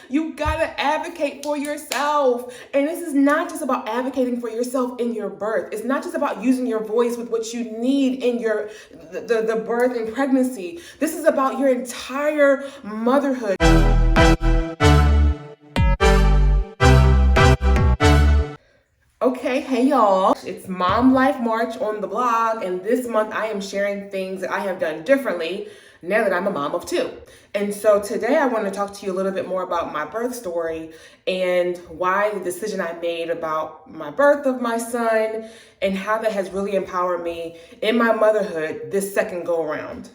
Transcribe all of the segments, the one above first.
You gotta advocate for yourself. And this is not just about advocating for yourself in your birth. It's not just about using your voice with what you need in your the birth and pregnancy. This is about your entire motherhood. Okay, hey y'all. It's Mom Life March on the blog, and this month I am sharing things that I have done differently now that I'm a mom of two. And so today I want to talk to you a little bit more about my birth story and why the decision I made about my birth of my son and how that has really empowered me in my motherhood this second go around.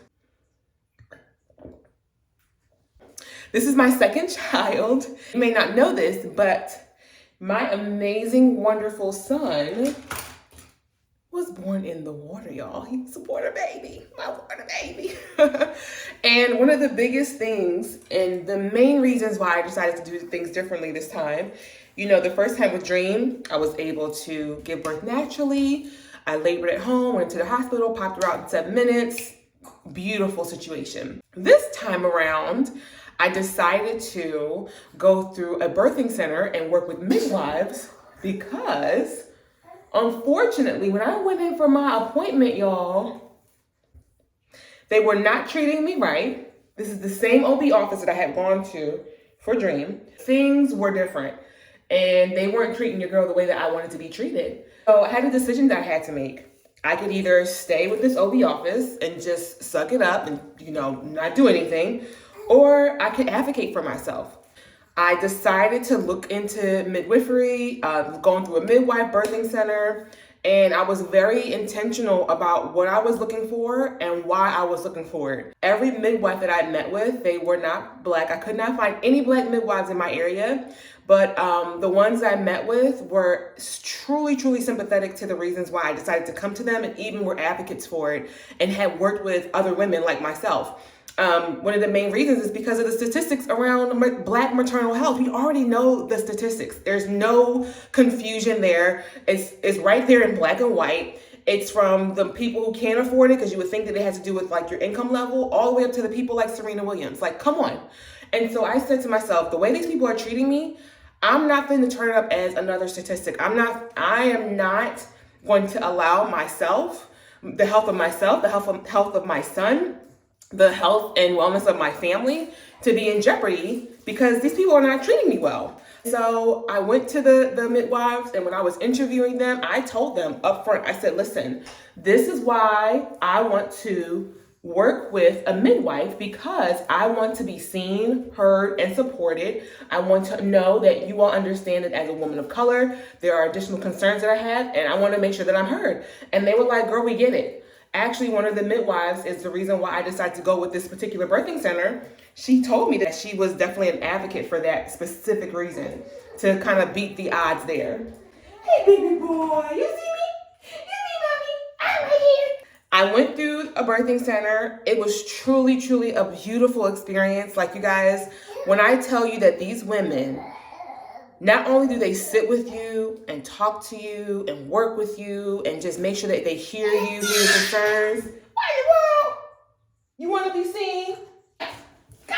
This is my second child. You may not know this, but my amazing, wonderful son was born in the water, y'all. He was a water baby, my water baby. And one of the biggest things and the main reasons why I decided to do things differently this time, the first time with Dream, I was able to give birth naturally. I labored at home, went to the hospital, popped her out in 7 minutes. Beautiful situation. This time around, I decided to go through a birthing center and work with midwives because, unfortunately, when I went in for my appointment, y'all, they were not treating me right. This is the same OB office that I had gone to for Dream. Things were different, and they weren't treating your girl the way that I wanted to be treated. So I had a decision that I had to make. I could either stay with this OB office and just suck it up and, not do anything, or I could advocate for myself. I decided to look into midwifery, going through a midwife birthing center, and I was very intentional about what I was looking for and why I was looking for it. Every midwife that I met with, they were not Black. I could not find any Black midwives in my area, but the ones I met with were truly, truly sympathetic to the reasons why I decided to come to them, and even were advocates for it and had worked with other women like myself. One of the main reasons is because of the statistics around Black maternal health. We already know the statistics. There's no confusion there. It's right there in black and white. It's from the people who can't afford it, because you would think that it has to do with like your income level, all the way up to the people like Serena Williams. Like, come on. And so I said to myself, the way these people are treating me, I'm not going to turn it up as another statistic. I am not going to allow myself, the health of myself, the health of my son, the health and wellness of my family to be in jeopardy because these people are not treating me well. So I went to the midwives, and when I was interviewing them, I told them up front, I said, listen, this is why I want to work with a midwife, because I want to be seen, heard, and supported. I want to know that you all understand that as a woman of color, there are additional concerns that I have, and I want to make sure that I'm heard. And they were like, girl, we get it. Actually, one of the midwives is the reason why I decided to go with this particular birthing center. She told me that she was definitely an advocate for that specific reason, to kind of beat the odds there. Hey, baby boy, you see me? You see mommy? I'm right here. I went through a birthing center. It was truly, truly a beautiful experience. Like, you guys, when I tell you that these women, not only do they sit with you and talk to you and work with you and just make sure that they hear you, hear your concerns. What in the world? You want to be seen? Come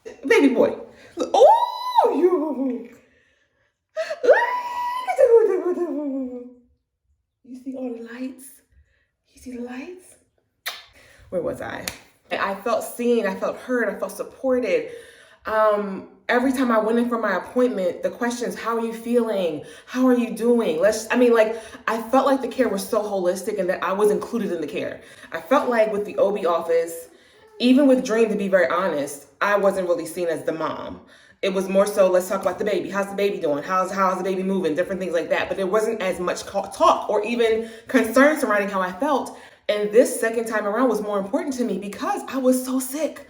here. Baby boy. Oh, you. You see all the lights? You see the lights? Where was I? I felt seen. I felt heard. I felt supported. Every time I went in for my appointment, the questions, how are you feeling? How are you doing? I felt like the care was so holistic and that I was included in the care. I felt like with the OB office, even with Dream, to be very honest, I wasn't really seen as the mom. It was more so, let's talk about the baby. How's the baby doing? How's the baby moving? Different things like that. But there wasn't as much talk or even concern surrounding how I felt. And this second time around was more important to me because I was so sick.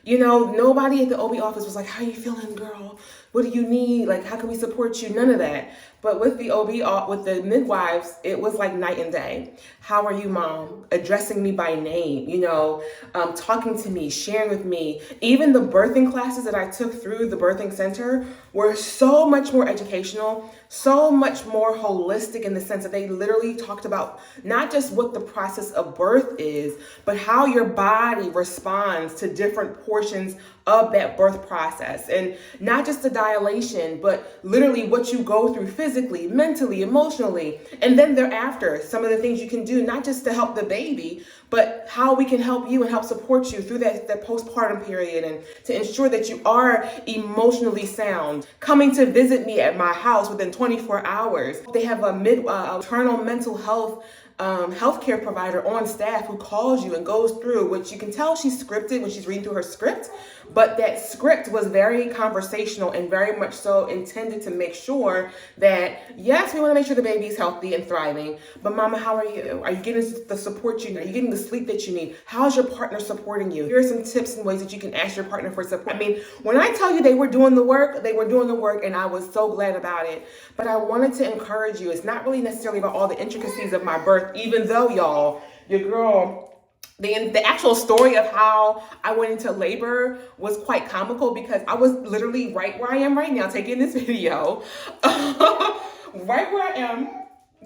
Nobody at the OB office was like, how are you feeling, girl? What do you need? Like, how can we support you? None of that. But with the OB, with the midwives, it was like night and day. How are you, mom? Addressing me by name, talking to me, sharing with me. Even the birthing classes that I took through the birthing center were so much more educational, so much more holistic in the sense that they literally talked about not just what the process of birth is, but how your body responds to different portions portions of that birth process. And not just the dilation, but literally what you go through physically, mentally, emotionally. And then thereafter, some of the things you can do, not just to help the baby, but how we can help you and help support you through that postpartum period, and to ensure that you are emotionally sound. Coming to visit me at my house within 24 hours. They have a maternal mental health healthcare provider on staff who calls you and goes through, which you can tell she's scripted when she's reading through her script, but that script was very conversational and very much so intended to make sure that, yes, we want to make sure the baby's healthy and thriving, but mama, how are you? Are you getting the support you need? Are you getting the sleep that you need? How's your partner supporting you? Here are some tips and ways that you can ask your partner for support. I mean, when I tell you they were doing the work, and I was so glad about it. But I wanted to encourage you. It's not really necessarily about all the intricacies of my birth, even though, y'all, your girl, the actual story of how I went into labor was quite comical, because I was literally right where I am right now taking this video. Right where I am.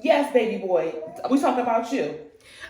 Yes, baby boy. We talk about you.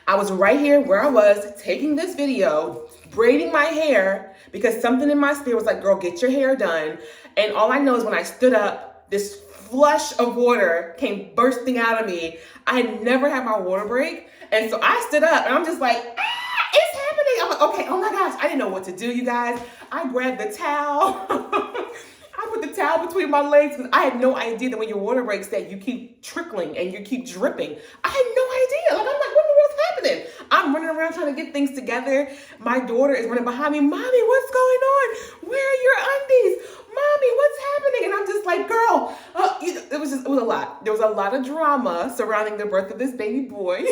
I was right here where I was taking this video, braiding my hair, because something in my spirit was like, girl, get your hair done. And all I know is when I stood up, this flush of water came bursting out of me. I had never had my water break. And so I stood up and I'm just like, it's happening. I'm like, okay, oh my gosh. I didn't know what to do, you guys. I grabbed the towel. I put the towel between my legs, because I had no idea that when your water breaks that you keep trickling and you keep dripping. I had no idea. Like, I'm like, what in the world's happening? I'm running around trying to get things together. My daughter is running behind me. Mommy, what's going on? Where are your undies? Mommy, what's happening? And I'm just like, girl, it was a lot. There was a lot of drama surrounding the birth of this baby boy,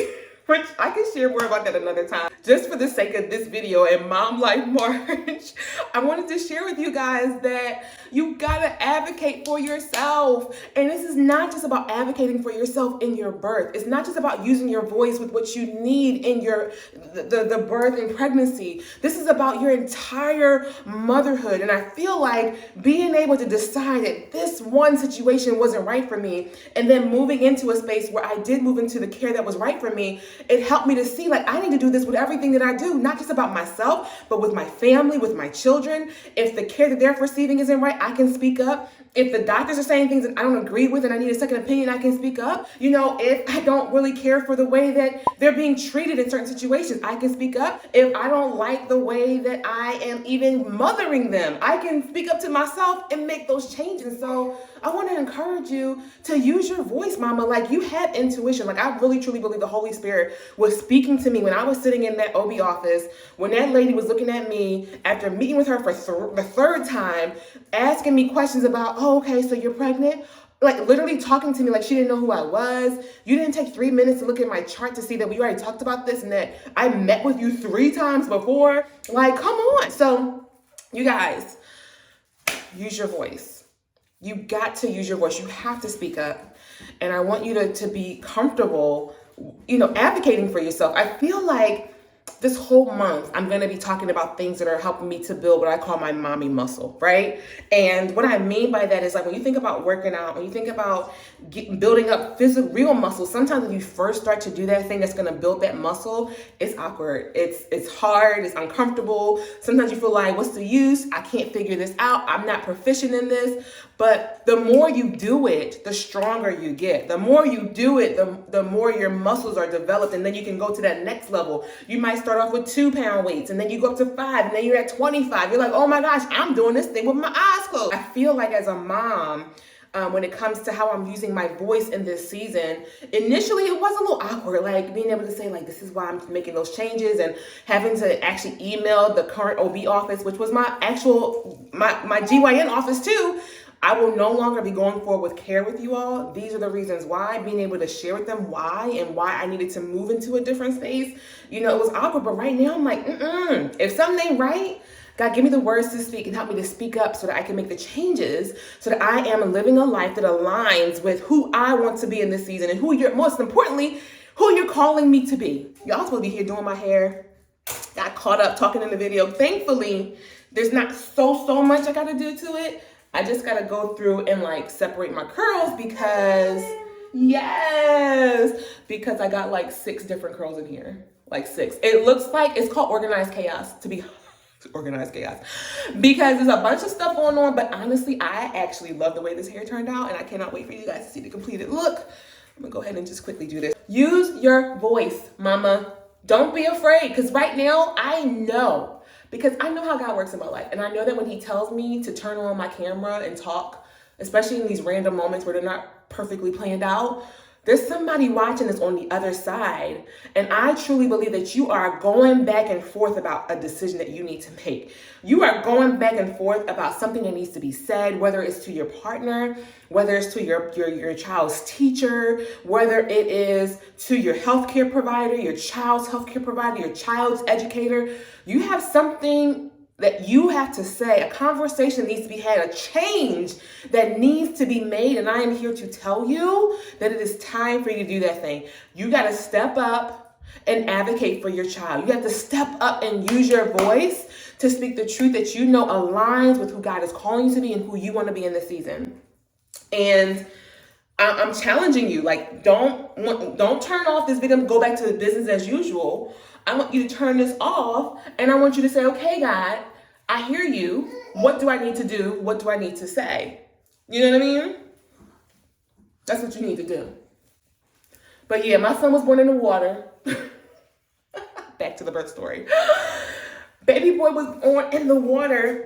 which I can share more about that another time. Just for the sake of this video and Mom Life March, I wanted to share with you guys that you gotta advocate for yourself. And this is not just about advocating for yourself in your birth. It's not just about using your voice with what you need in the birth and pregnancy. This is about your entire motherhood. And I feel like being able to decide that this one situation wasn't right for me, and then moving into a space where I did move into the care that was right for me, it helped me to see, like, I need to do this with everything that I do, not just about myself, but with my family, with my children. If the care that they're receiving isn't right, I can speak up. If the doctors are saying things that I don't agree with and I need a second opinion, I can speak up. You know, if I don't really care for the way that they're being treated in certain situations, I can speak up. If I don't like the way that I am even mothering them, I can speak up to myself and make those changes. So I want to encourage you to use your voice, mama. Like, you have intuition. Like, I really, truly believe the Holy Spirit was speaking to me when I was sitting in that OB office, when that lady was looking at me after meeting with her for the third time, asking me questions about, oh, okay, so you're pregnant? Like, literally talking to me like she didn't know who I was. You didn't take 3 minutes to look at my chart to see that we already talked about this and that I met with you 3 times before. Like, come on. So, you guys, use your voice. You got to use your voice. You have to speak up. And I want you to be comfortable, advocating for yourself. I feel like this whole month, I'm going to be talking about things that are helping me to build what I call my mommy muscle, right? And what I mean by that is, like, when you think about working out, when you think about building up physical, real muscle, sometimes when you first start to do that thing that's going to build that muscle, it's awkward. It's hard. It's uncomfortable. Sometimes you feel like, what's the use? I can't figure this out. I'm not proficient in this. But the more you do it, the stronger you get. The more you do it, the more your muscles are developed, and then you can go to that next level. You might start off with 2-pound weights, and then you go up to 5, and then you're at 25. You're like, oh my gosh, I'm doing this thing with my eyes closed. I feel like as a mom, when it comes to how I'm using my voice in this season, initially it was a little awkward, like being able to say, like, this is why I'm making those changes, and having to actually email the current OB office, which was my GYN office too. I will no longer be going forward with care with you all. These are the reasons why, being able to share with them why and why I needed to move into a different space. It was awkward, but right now I'm like, if something ain't right, God, give me the words to speak and help me to speak up so that I can make the changes, so that I am living a life that aligns with who I want to be in this season, and most importantly, who you're calling me to be. Y'all supposed to be here doing my hair. Got caught up talking in the video. Thankfully, there's not so much I got to do to it. I just got to go through and like separate my curls because I got like 6 different curls in here. Like 6. It looks like it's called organized chaos, to be organized chaos, because there's a bunch of stuff going on. But honestly, I actually love the way this hair turned out, and I cannot wait for you guys to see the completed look. I'm gonna go ahead and just quickly do this. Use your voice, mama. Don't be afraid, because right now I know, because I know how God works in my life, and I know that when he tells me to turn on my camera and talk, especially in these random moments where they're not perfectly planned out, there's somebody watching this on the other side. And I truly believe that you are going back and forth about a decision that you need to make. You are going back and forth about something that needs to be said, whether it's to your partner, whether it's to your child's teacher, whether it is to your healthcare provider, your child's healthcare provider, your child's educator. You have something that you have to say, a conversation needs to be had, a change that needs to be made. And I am here to tell you that it is time for you to do that thing. You got to step up and advocate for your child. You have to step up and use your voice to speak the truth that you know aligns with who God is calling you to be and who you want to be in this season. And I'm challenging you, like, don't turn off this video and go back to business as usual. I want you to turn this off, and I want you to say, okay, God, I hear you. What do I need to do? What do I need to say? You know what I mean? That's what you need to do. But yeah, my son was born in the water. Back to the birth story. Baby boy was born in the water,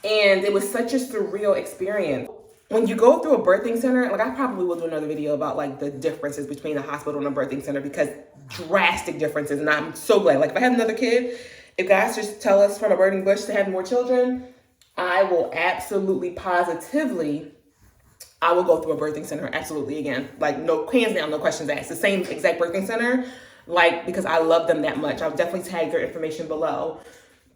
and it was such a surreal experience. When you go through a birthing center, like, I probably will do another video about like the differences between a hospital and a birthing center, because drastic differences. And I'm so glad, like, if I had another kid, if guys just tell us from a burning bush to have more children, I will absolutely, positively, I will go through a birthing center absolutely again. Like, no, hands down, no questions asked. The same exact birthing center, like, because I love them that much. I'll definitely tag their information below.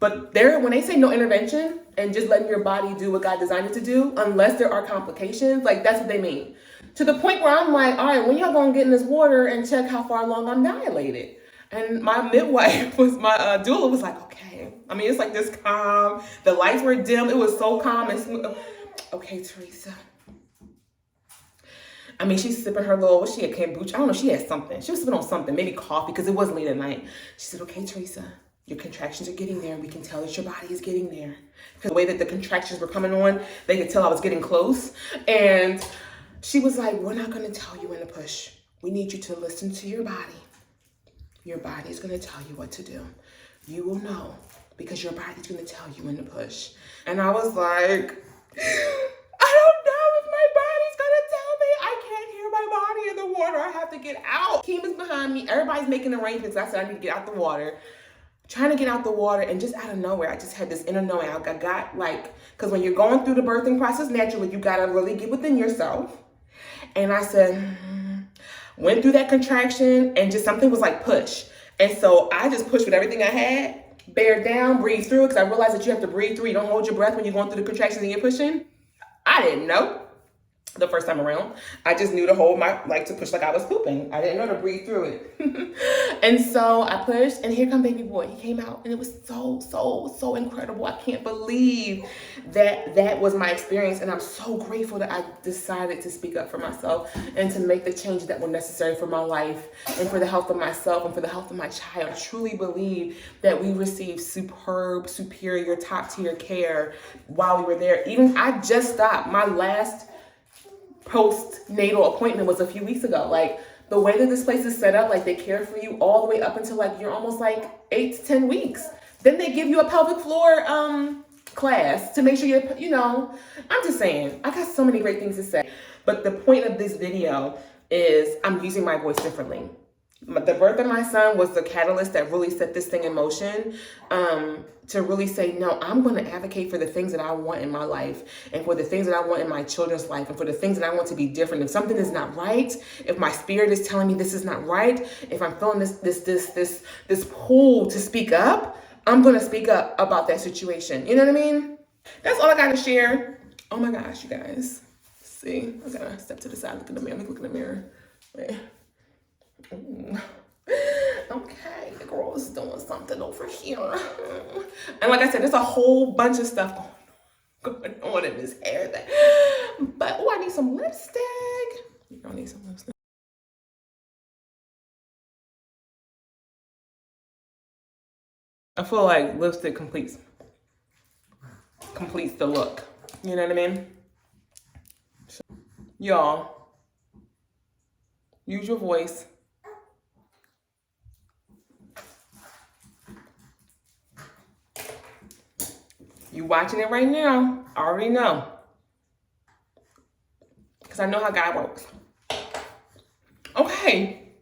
But when they say no intervention and just letting your body do what God designed it to do, unless there are complications, like, that's what they mean. To the point where I'm like, all right, when y'all gonna get in this water and check how far along I'm dilated? And my midwife my doula was like, okay. I mean, it's like this calm. The lights were dim. It was so calm and smooth. Okay, Theresa. I mean, she's sipping her little, what's she had, kombucha? I don't know, she had something. She was sipping on something, maybe coffee, because it was late at night. She said, okay, Theresa, your contractions are getting there. We can tell that your body is getting there. Because the way that the contractions were coming on, they could tell I was getting close. And she was like, we're not going to tell you when to push. We need you to listen to your body. Your body is going to tell you what to do. You will know, because your body's going to tell you when to push. And I was like, I don't know if my body's going to tell me. I can't hear my body in the water. I have to get out. Kim is behind me. Everybody's making arrangements. I said, I need to get out the water. Trying to get out the water, and just out of nowhere, I just had this inner knowing. I got, like, because when you're going through the birthing process naturally, you got to really get within yourself. And I said, went through that contraction, and just something was like, push. And so I just pushed with everything I had, bear down, breathe through, because I realized that you have to breathe through. You don't hold your breath when you're going through the contractions and you're pushing. I didn't know the first time around. I just knew to hold to push like I was pooping. I didn't know to breathe through it. And so I pushed, and here come baby boy. He came out, and it was so incredible. I can't believe that was my experience. And I'm so grateful that I decided to speak up for myself and to make the changes that were necessary for my life and for the health of myself and for the health of my child. I truly believe that we received superb, superior, top tier care while we were there. Even I just stopped. My last postnatal appointment was a few weeks ago. Like, the way that this place is set up, like, they care for you all the way up until, like, you're almost like 8 to 10 weeks. Then they give you a pelvic floor class to make sure I'm just saying, I got so many great things to say. But the point of this video is I'm using my voice differently. The birth of my son was the catalyst that really set this thing in motion, to really say, no, I'm going to advocate for the things that I want in my life, and for the things that I want in my children's life, and for the things that I want to be different. If something is not right, if my spirit is telling me this is not right, if I'm feeling this pull to speak up, I'm going to speak up about that situation. You know what I mean? That's all I got to share. Oh my gosh, you guys. See, I got to step to the side, look in the mirror. Look in the mirror. Wait. Okay, the girl is doing something over here. And like I said, there's a whole bunch of stuff going on in this hair thing. But I need some lipstick. You don't need some lipstick. I feel like lipstick completes the look. You know what I mean? So, y'all, use your voice. You watching it right now, I already know. Because I know how God works. Okay.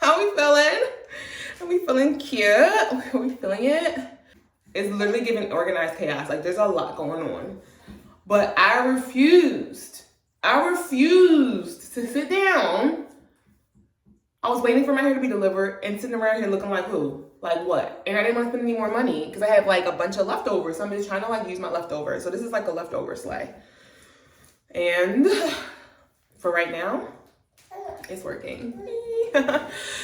How we feeling? Are we feeling cute? Are we feeling it? It's literally giving organized chaos. Like, there's a lot going on. But I refused to sit down. I was waiting for my hair to be delivered and sitting around here looking like who? Like what? And I didn't want to spend any more money because I have like a bunch of leftovers. So I'm just trying to like use my leftovers. So this is like a leftover sleigh. And for right now, it's working.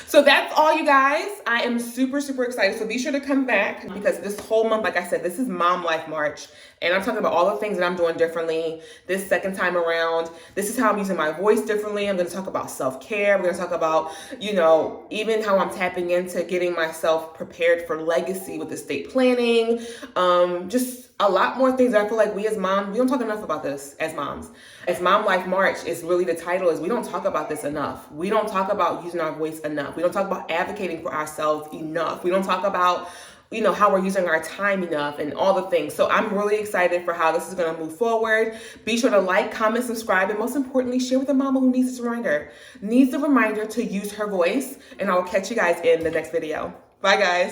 So that's all, you guys. I am super, super excited. So be sure to come back because this whole month, like I said, this is Mom Life March. And I'm talking about all the things that I'm doing differently this second time around. This is how I'm using my voice differently. I'm going to talk about self-care. We're going to talk about, you know, even how I'm tapping into getting myself prepared for legacy with estate planning. Just a lot more things that I feel like we as moms, we don't talk enough about this as moms. As Mom Life March is really the title, is we don't talk about this enough. We don't talk about using our voice enough. We don't talk about advocating for ourselves enough. We don't talk about, you know, how we're using our time enough and all the things. So I'm really excited for how this is going to move forward. Be sure to like, comment, subscribe, and most importantly, share with a mama who needs this reminder. Needs the reminder to use her voice. And I will catch you guys in the next video. Bye, guys.